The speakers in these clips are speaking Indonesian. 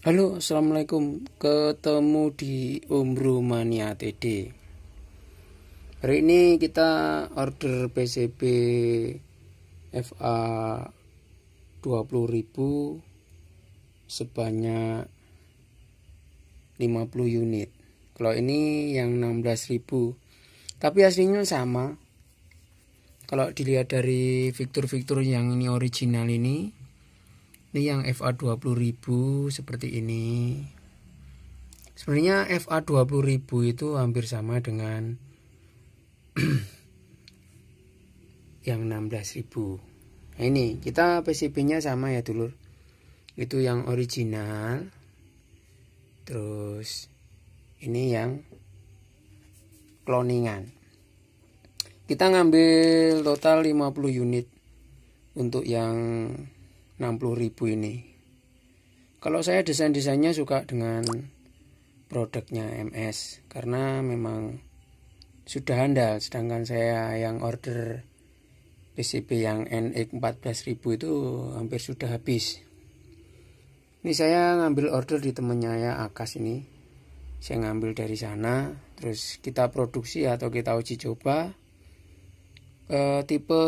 Halo, assalamualaikum. Ketemu di Umbrumania TD. Hari ini kita order PCB FA 20.000 sebanyak 50 unit. Kalau ini yang 16.000. Tapi aslinya sama. Kalau dilihat dari fitur-fitur yang ini original ini yang FA 20.000 seperti ini. Sebenarnya FA 20.000 itu hampir sama dengan yang 16.000. Nah, ini kita PCB-nya sama ya dulur. Itu yang original. Terus ini yang cloningan. Kita ngambil total 50 unit untuk yang 60.000 ini. Kalau saya desainnya suka dengan produknya MS karena memang sudah handal, sedangkan saya yang order PCB yang NX 14.000 itu hampir sudah habis. Ini saya ngambil order di temennya ya, Akas ini. Saya ngambil dari sana, terus kita produksi atau kita uji coba tipe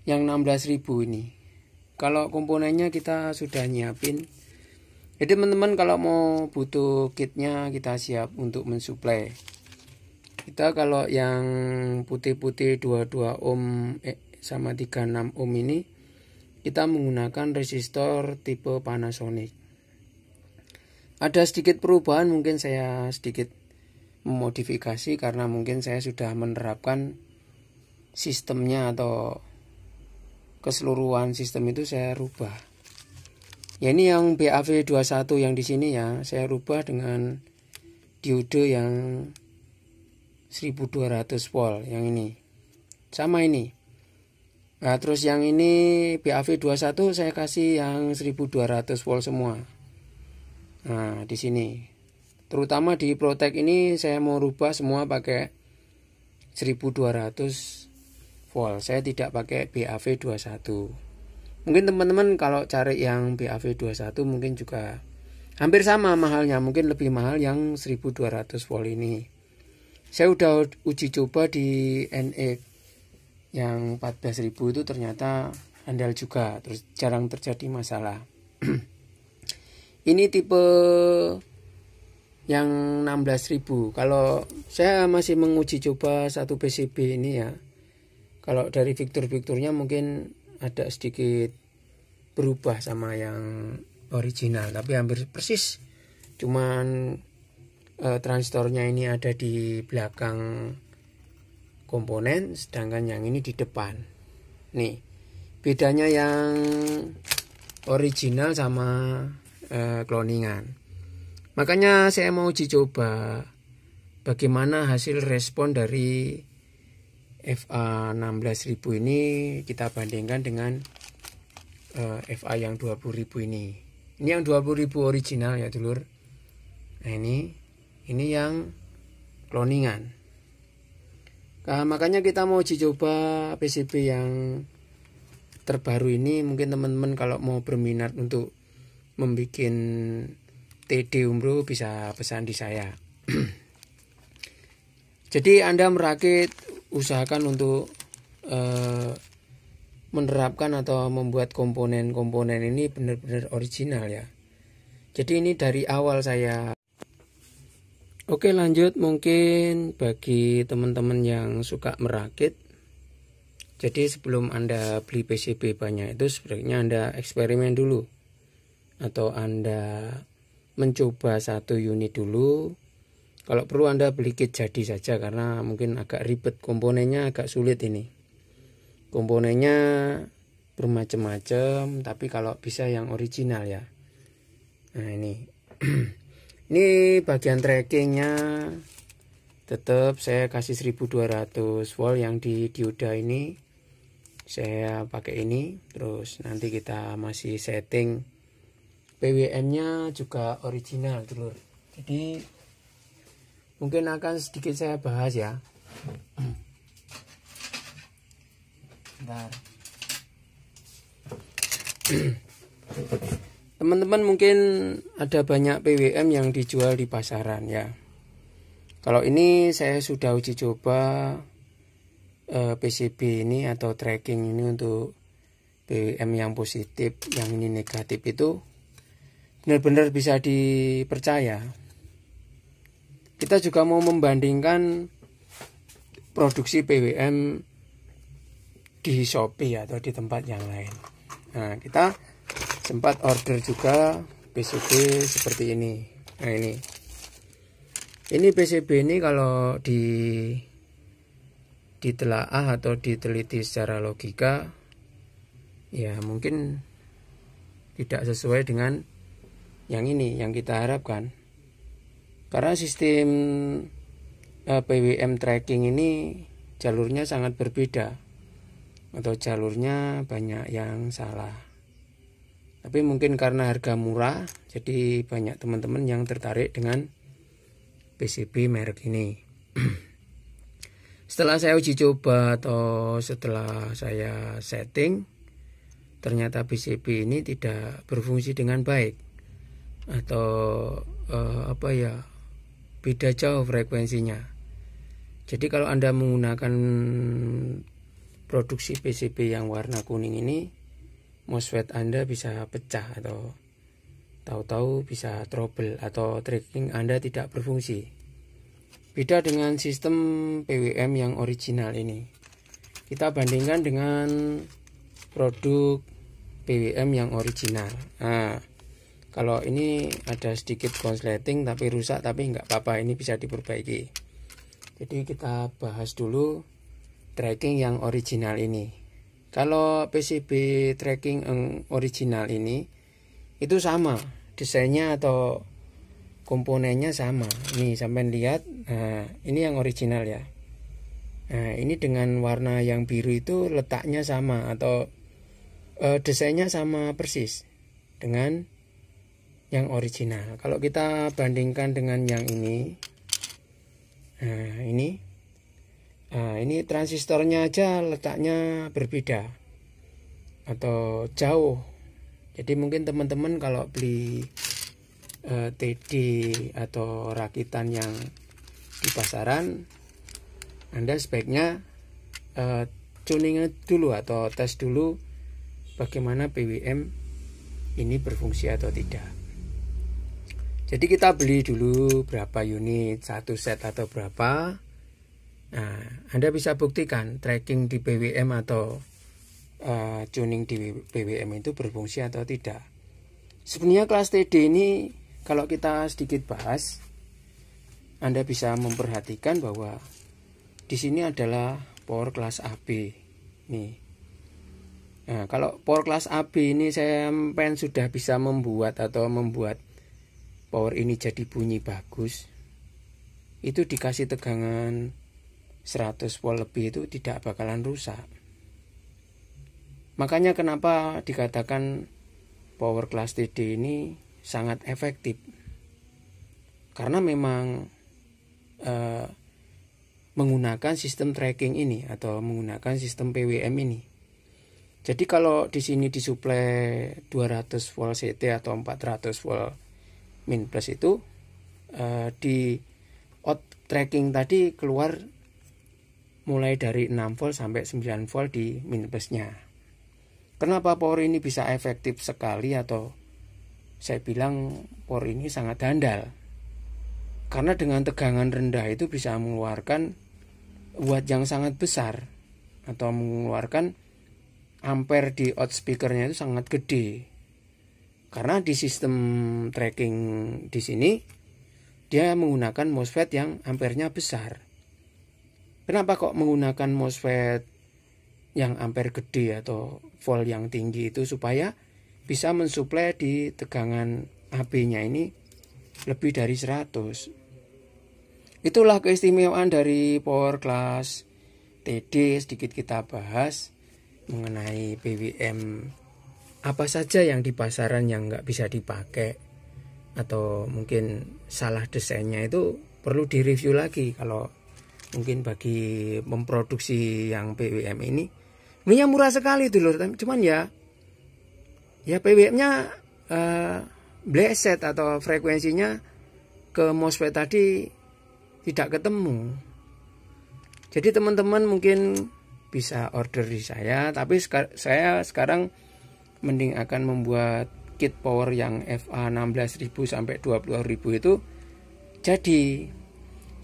yang 16.000 ini. Kalau komponennya kita sudah nyiapin. Jadi teman-teman kalau mau butuh kitnya kita siap untuk mensuplai. Kita kalau yang putih-putih 22 ohm sama 36 ohm ini kita menggunakan resistor tipe Panasonic. Ada sedikit perubahan, mungkin saya sedikit memodifikasi karena mungkin saya sudah menerapkan sistemnya atau keseluruhan sistem itu saya rubah. Ya ini yang BAV21 yang di sini ya, saya rubah dengan diode yang 1200 volt yang ini. Sama ini. Nah, terus yang ini BAV21 saya kasih yang 1200 volt semua. Nah, di sini. Terutama di Protect ini saya mau rubah semua pakai 1200 volt. Saya tidak pakai BAV21. Mungkin teman-teman kalau cari yang BAV21 mungkin juga hampir sama mahalnya, mungkin lebih mahal yang 1200 volt ini. Saya udah uji coba di NX yang 14.000 itu ternyata handal juga, terus jarang terjadi masalah. Ini tipe yang 16.000. Kalau saya masih menguji coba satu PCB ini ya. Kalau dari fitur-fiturnya mungkin ada sedikit berubah sama yang original, tapi hampir persis. Cuman transistornya ini ada di belakang komponen, sedangkan yang ini di depan. Nih, bedanya yang original sama cloningan. Makanya saya mau uji coba bagaimana hasil respon dari FA 16.000 ini kita bandingkan dengan FA yang 20.000 ini. Ini yang 20.000 original ya dulur. Nah ini yang cloningan. Nah, makanya kita mau uji coba PCB yang terbaru ini. Mungkin teman-teman kalau mau berminat untuk membuat TD Umbro bisa pesan di saya. Jadi Anda merakit, usahakan untuk menerapkan atau membuat komponen-komponen ini benar-benar original ya. Jadi ini dari awal saya. Oke, lanjut, mungkin bagi teman-teman yang suka merakit. Jadi sebelum Anda beli PCB banyak itu sebaiknya Anda eksperimen dulu. Atau Anda mencoba satu unit dulu. Kalau perlu Anda beli kit jadi saja karena mungkin agak ribet, komponennya agak sulit ini. Komponennya bermacam-macam, tapi kalau bisa yang original ya. Nah ini. Ini bagian trackingnya tetap saya kasih 1200 volt yang di dioda ini. Saya pakai ini, terus nanti kita masih setting PWM-nya juga original dulu. Jadi mungkin akan sedikit saya bahas ya. Bentar. Teman-teman mungkin ada banyak PWM yang dijual di pasaran ya. Kalau ini saya sudah uji coba PCB ini atau tracking ini untuk PWM yang positif, yang ini negatif itu benar-benar bisa dipercaya. Kita juga mau membandingkan produksi PWM di Shopee atau di tempat yang lain. Nah, kita sempat order juga PCB seperti ini. Nah, ini PCB ini kalau ditelaah atau diteliti secara logika ya mungkin tidak sesuai dengan yang ini yang kita harapkan. Karena sistem PWM tracking ini jalurnya sangat berbeda atau jalurnya banyak yang salah. Tapi mungkin karena harga murah, jadi banyak teman-teman yang tertarik dengan PCB merek ini. Setelah saya uji coba atau setelah saya setting, ternyata PCB ini tidak berfungsi dengan baik atau beda jauh frekuensinya. Jadi kalau Anda menggunakan produksi PCB yang warna kuning ini, MOSFET Anda bisa pecah atau tahu-tahu bisa trouble atau tracking Anda tidak berfungsi. Beda dengan sistem PWM yang original ini. Kita bandingkan dengan produk PWM yang original. Nah, kalau ini ada sedikit konsleting tapi rusak, tapi nggak apa-apa, ini bisa diperbaiki. Jadi kita bahas dulu tracking yang original ini. Kalau PCB tracking original ini itu sama desainnya atau komponennya sama. Nih sampai lihat, nah ini yang original ya. Nah ini dengan warna yang biru itu letaknya sama atau desainnya sama persis dengan yang original. Kalau kita bandingkan dengan yang ini, nah ini transistornya aja letaknya berbeda atau jauh. Jadi mungkin teman-teman kalau beli TD atau rakitan yang di pasaran, Anda sebaiknya tuning dulu atau tes dulu bagaimana PWM ini berfungsi atau tidak. Jadi kita beli dulu berapa unit, satu set atau berapa. Nah, Anda bisa buktikan tracking di PWM atau tuning di PWM itu berfungsi atau tidak. Sebenarnya kelas TD ini kalau kita sedikit bahas, Anda bisa memperhatikan bahwa di sini adalah power kelas AB. Nih. Nah, kalau power kelas AB ini saya sudah bisa membuat power ini jadi bunyi bagus. Itu dikasih tegangan 100 volt lebih itu tidak bakalan rusak. Makanya kenapa dikatakan power class TD ini sangat efektif. Karena memang menggunakan sistem tracking ini atau menggunakan sistem PWM ini. Jadi kalau di sini disuplai 200 volt CT atau 400 volt min plus itu di out tracking tadi keluar mulai dari 6 volt sampai 9 volt di min plusnya. Kenapa power ini bisa efektif sekali atau saya bilang power ini sangat handal? Karena dengan tegangan rendah itu bisa mengeluarkan watt yang sangat besar atau mengeluarkan ampere di out speakernya itu sangat gede. Karena di sistem tracking di sini dia menggunakan MOSFET yang ampernya besar. Kenapa kok menggunakan MOSFET yang ampere gede atau volt yang tinggi itu? Supaya bisa mensuplai di tegangan AB-nya ini lebih dari 100. Itulah keistimewaan dari power class TD. Sedikit kita bahas mengenai PWM apa saja yang di pasaran yang nggak bisa dipakai atau mungkin salah desainnya, itu perlu direview lagi. Kalau mungkin bagi memproduksi yang PWM ini sebenarnya murah sekali dulur, cuman ya PWM-nya bleset atau frekuensinya ke MOSFET tadi tidak ketemu. Jadi teman-teman mungkin bisa order di saya, tapi saya sekarang mending akan membuat kit power yang FA 16.000 sampai 20.000 itu jadi.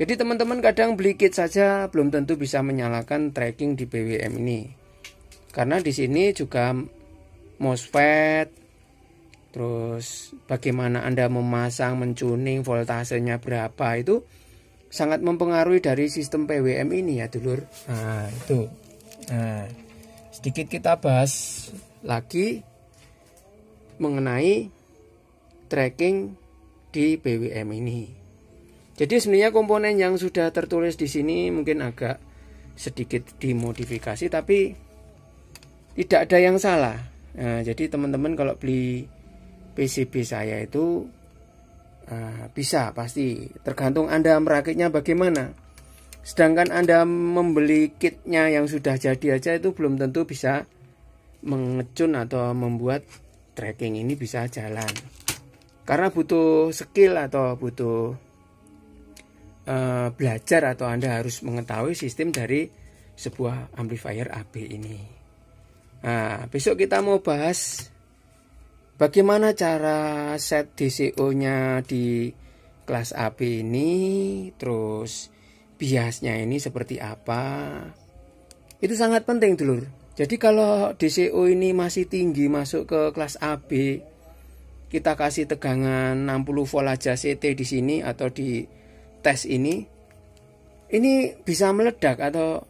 Jadi teman-teman kadang beli kit saja belum tentu bisa menyalakan tracking di PWM ini. Karena di sini juga MOSFET, terus bagaimana Anda memasang, mentuning, voltasenya berapa itu sangat mempengaruhi dari sistem PWM ini ya dulur. Nah itu. Nah, sedikit kita bahas lagi mengenai tracking di PWM ini. Jadi sebenarnya komponen yang sudah tertulis di sini mungkin agak sedikit dimodifikasi, tapi tidak ada yang salah. Nah, jadi teman-teman kalau beli PCB saya itu bisa, pasti tergantung Anda merakitnya bagaimana. Sedangkan Anda membeli kitnya yang sudah jadi aja itu belum tentu bisa mengecun atau membuat tracking ini bisa jalan. Karena butuh skill atau butuh belajar, atau Anda harus mengetahui sistem dari sebuah amplifier AB ini. Nah, besok kita mau bahas bagaimana cara set DCO-nya di kelas AB ini, terus biasnya ini seperti apa. Itu sangat penting dulur. Jadi kalau DCO ini masih tinggi masuk ke kelas AB, kita kasih tegangan 60 volt aja CT di sini atau di tes ini bisa meledak atau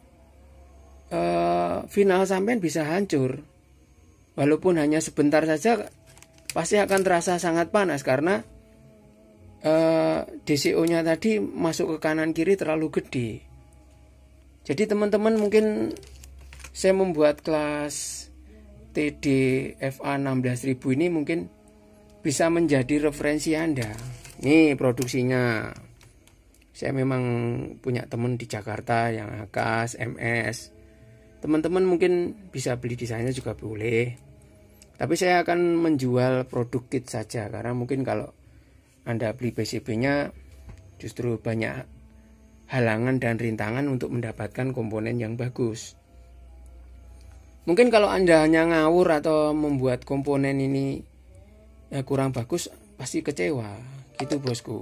final sampean bisa hancur. Walaupun hanya sebentar saja pasti akan terasa sangat panas karena DCO-nya tadi masuk ke kanan kiri terlalu gede. Jadi teman-teman mungkin saya membuat kelas TD FA 16.000 ini mungkin bisa menjadi referensi Anda. Nih produksinya. Saya memang punya teman di Jakarta yang AKAS, MS. Teman-teman mungkin bisa beli di sana juga boleh. Tapi saya akan menjual produk kit saja, karena mungkin kalau Anda beli PCB-nya justru banyak halangan dan rintangan untuk mendapatkan komponen yang bagus. Mungkin kalau Anda hanya ngawur atau membuat komponen ini kurang bagus, pasti kecewa. Gitu bosku.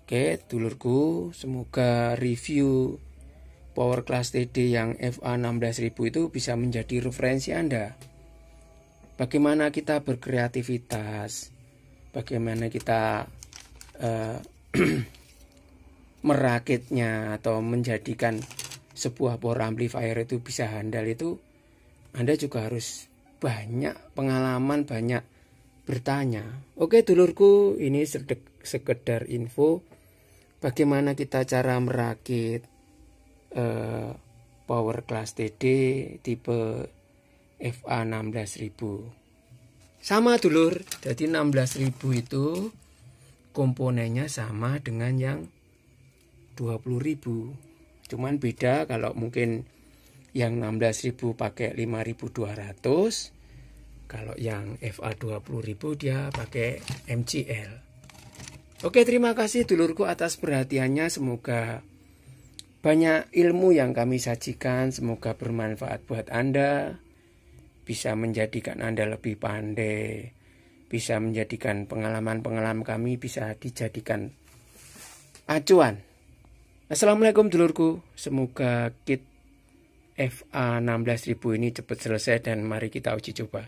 Oke dulurku, semoga review Power Class TD yang FA 16.000 itu bisa menjadi referensi Anda. Bagaimana kita berkreativitas, bagaimana kita merakitnya atau menjadikan sebuah power amplifier itu bisa handal, itu Anda juga harus banyak pengalaman, banyak bertanya. Oke dulurku, ini sekedar info bagaimana kita cara merakit Power Class TD tipe FA 16.000. Sama dulur, jadi 16.000 itu komponennya sama dengan yang 20.000. Cuman beda kalau mungkin yang 16.000 pakai 5.200, kalau yang FA 20.000 dia pakai MCL. Oke, terima kasih dulurku atas perhatiannya. Semoga banyak ilmu yang kami sajikan, semoga bermanfaat buat Anda, bisa menjadikan Anda lebih pandai, bisa menjadikan pengalaman-pengalaman kami bisa dijadikan acuan. Assalamualaikum dulurku, semoga kit FA 16.000 ini cepat selesai dan mari kita uji coba.